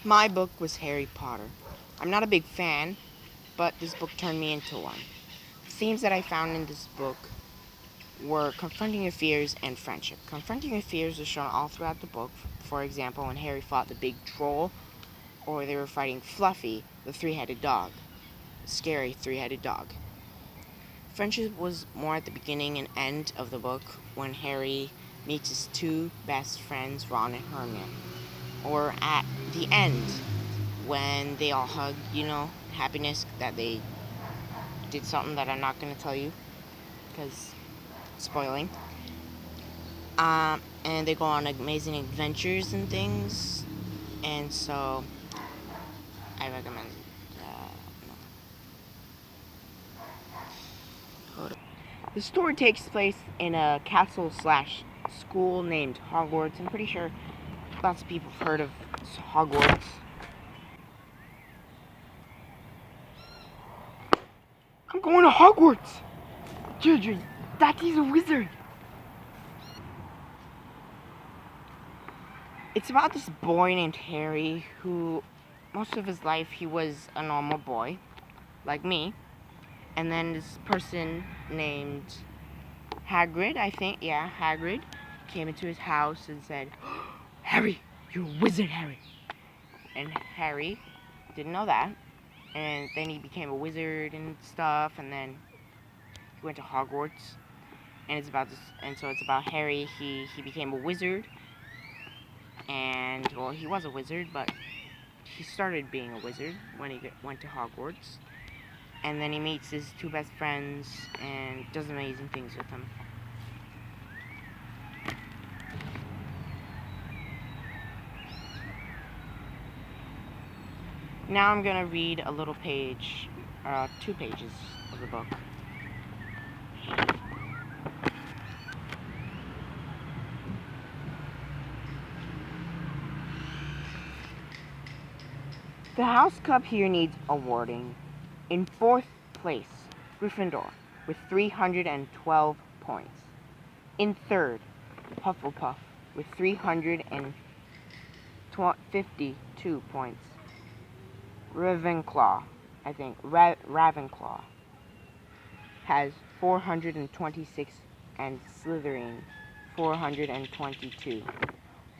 My book was Harry Potter. I'm not a big fan, but this book turned me into one. The themes that I found in this book were confronting your fears and friendship. Confronting your fears was shown all throughout the book. For example, when Harry fought the big troll, or they were fighting Fluffy, the three-headed dog. Scary three-headed dog. Friendship was more at the beginning and end of the book when Harry meets his two best friends, Ron and Hermione. Or at the end when they all hug, happiness that they did something that I'm not going to tell you because spoiling. And they go on amazing adventures and things, and so I recommend. The story takes place in a castle/school named Hogwarts. I'm pretty sure lots of people have heard of Hogwarts. I'm going to Hogwarts! Deirdre, Daddy's a wizard! It's about this boy named Harry who, most of his life, he was a normal boy, like me. And then this person named Hagrid, I think, Hagrid, came into his house and said, Harry, you're a wizard, Harry. And Harry didn't know that. And then he became a wizard and stuff, and then he went to Hogwarts. And it's about this, and so it's about Harry. He became a wizard, and well, he was a wizard, but he started being a wizard when he went to Hogwarts. And then he meets his two best friends and does amazing things with them. Now I'm gonna read a little page, 2 pages of the book. The House Cup here needs awarding. In 4th place, Gryffindor, with 312 points. In 3rd, Hufflepuff, with 352 points. Ravenclaw, Ravenclaw, has 426, and Slytherin, 422.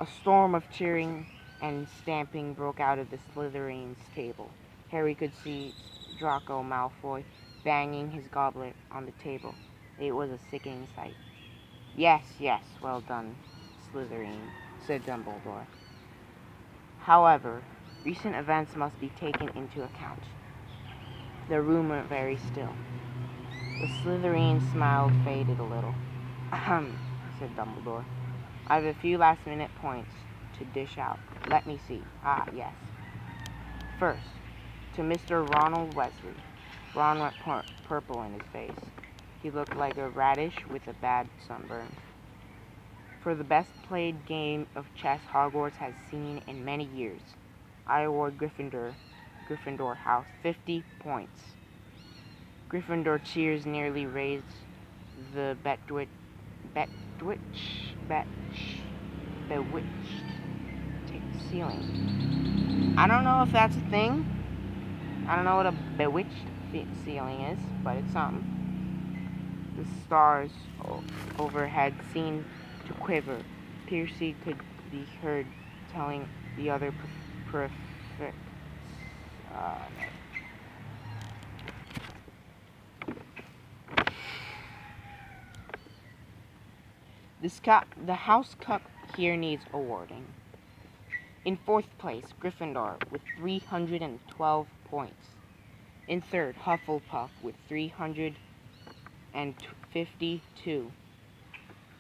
A storm of cheering and stamping broke out of the Slytherin's table. Harry could see Draco Malfoy banging his goblet on the table. It was a sickening sight. Yes, well done, Slytherin, said Dumbledore. However, recent events must be taken into account. The room went very still. The Slytherin smile faded a little. Ahem, said Dumbledore. I have a few last-minute points to dish out. Let me see. Ah, yes. First, to Mr. Ronald Weasley. Ron went purple in his face. He looked like a radish with a bad sunburn. For the best played game of chess Hogwarts has seen in many years, I award Gryffindor House 50 points. Gryffindor cheers nearly raised the bewitched ceiling. I don't know if that's a thing. I don't know what a bewitched ceiling is, but it's something. The stars overhead seemed to quiver. Percy could be heard telling the other prefects. The House Cup here needs awarding. In 4th place, Gryffindor with 312 points. In 3rd, Hufflepuff with 352.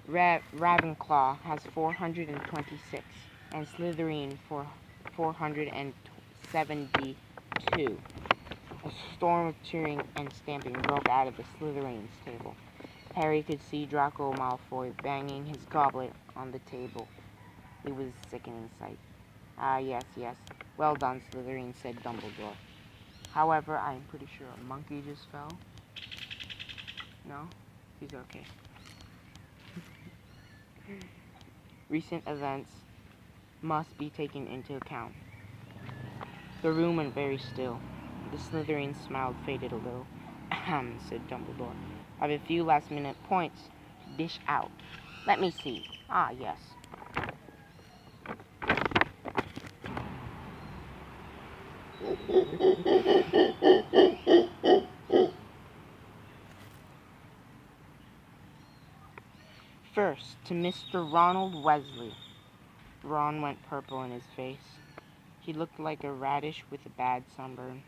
Ravenclaw has 426, and Slytherin for 472. A storm of cheering and stamping broke out of the Slytherin's table. Harry could see Draco Malfoy banging his goblet on the table. It was a sickening sight. Ah, yes. Well done, Slytherin, said Dumbledore. However, I am pretty sure a monkey just fell. No? He's okay. Recent events must be taken into account. The room went very still. The Slytherin smile faded a little. Ahem, said Dumbledore. I have a few last-minute points to dish out. Let me see. Ah, yes. First, to Mr. Ronald Weasley. Ron went purple in his face. He looked like a radish with a bad sunburn.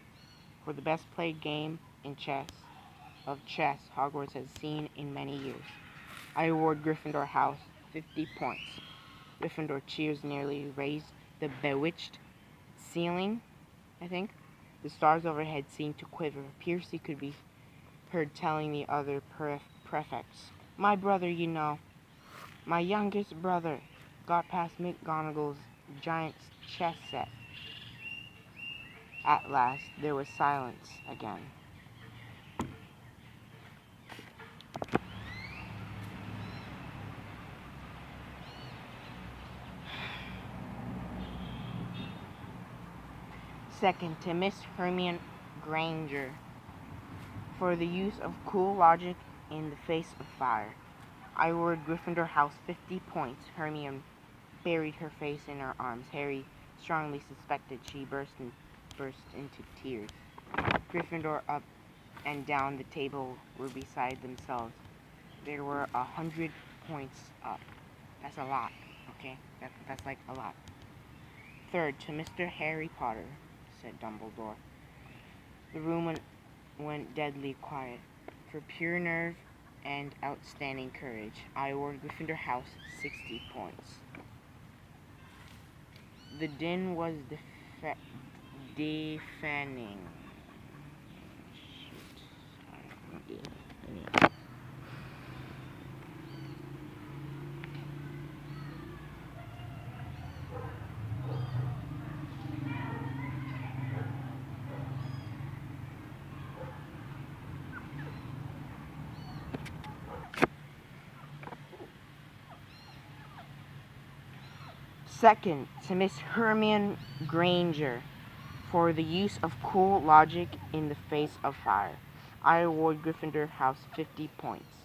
For the best played game in chess Hogwarts has seen in many years. I award Gryffindor House 50 points. Gryffindor cheers nearly raised the bewitched ceiling, I think. The stars overhead seemed to quiver. Percy could be heard telling the other prefects, "My brother, you know. My youngest brother got past McGonagall's giant chess set." At last, there was silence again. Second, to Miss Hermione Granger. For the use of cool logic in the face of fire. I award Gryffindor House 50 points. Hermione buried her face in her arms. Harry strongly suspected she burst into tears. Gryffindor up and down the table were beside themselves. There were 100 points up. That's a lot, okay? That's like a lot. Third, to Mr. Harry Potter, said Dumbledore. The room went deadly quiet. For pure nerve and outstanding courage, I award Gryffindor House 60 points. The din was deafening. Second, to Miss Hermione Granger. For the use of cool logic in the face of fire, I award Gryffindor House 50 points.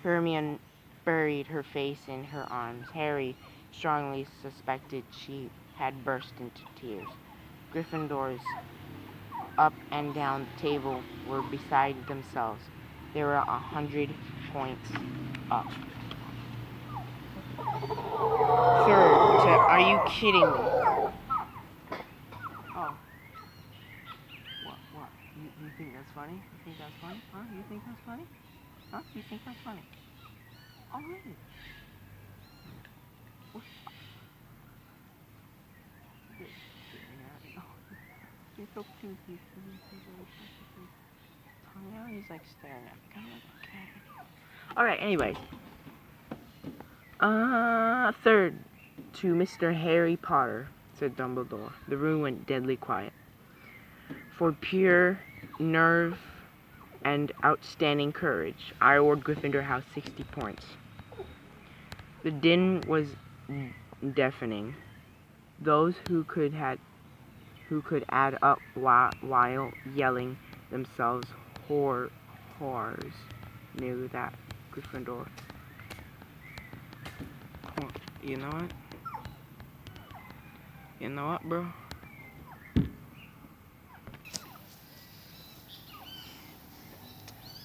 Hermione buried her face in her arms. Harry strongly suspected she had burst into tears. Gryffindors up and down the table were beside themselves. There were 100 points up. Third, are you kidding me? Oh. What? You think that's funny? You think that's funny? Huh? You think that's funny? Huh? You think that's funny? Oh, really? You're so cute. Now he's like staring at me. Kind of like, okay. Alright, anyways. Third, to Mr. Harry Potter, said Dumbledore. The room went deadly quiet. For pure nerve and outstanding courage, I award Gryffindor House 60 points. The din was deafening. Those who could add up while yelling themselves horrors knew that Gryffindor. You know what? You know what, bro?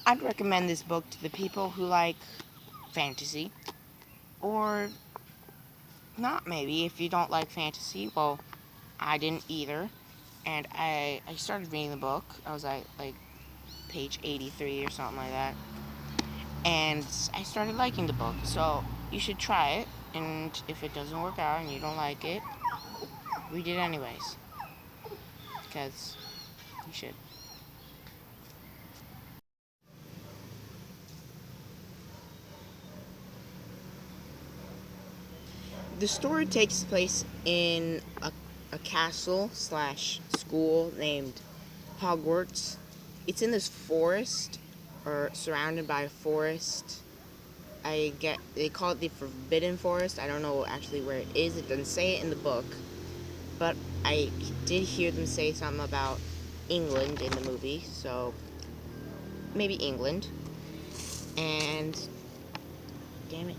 I'd recommend this book to the people who like fantasy, or not maybe. If you don't like fantasy, well, I didn't either, and I started reading the book. I was like page 83 or something like that, and I started liking the book, so you should try it, and if it doesn't work out and you don't like it, read it anyways, because you should. The story takes place in a castle/school named Hogwarts. It's in this forest, or surrounded by a forest. They call it the Forbidden Forest. I don't know actually where it is. It doesn't say it in the book, but I did hear them say something about England in the movie, so maybe England. And damn it.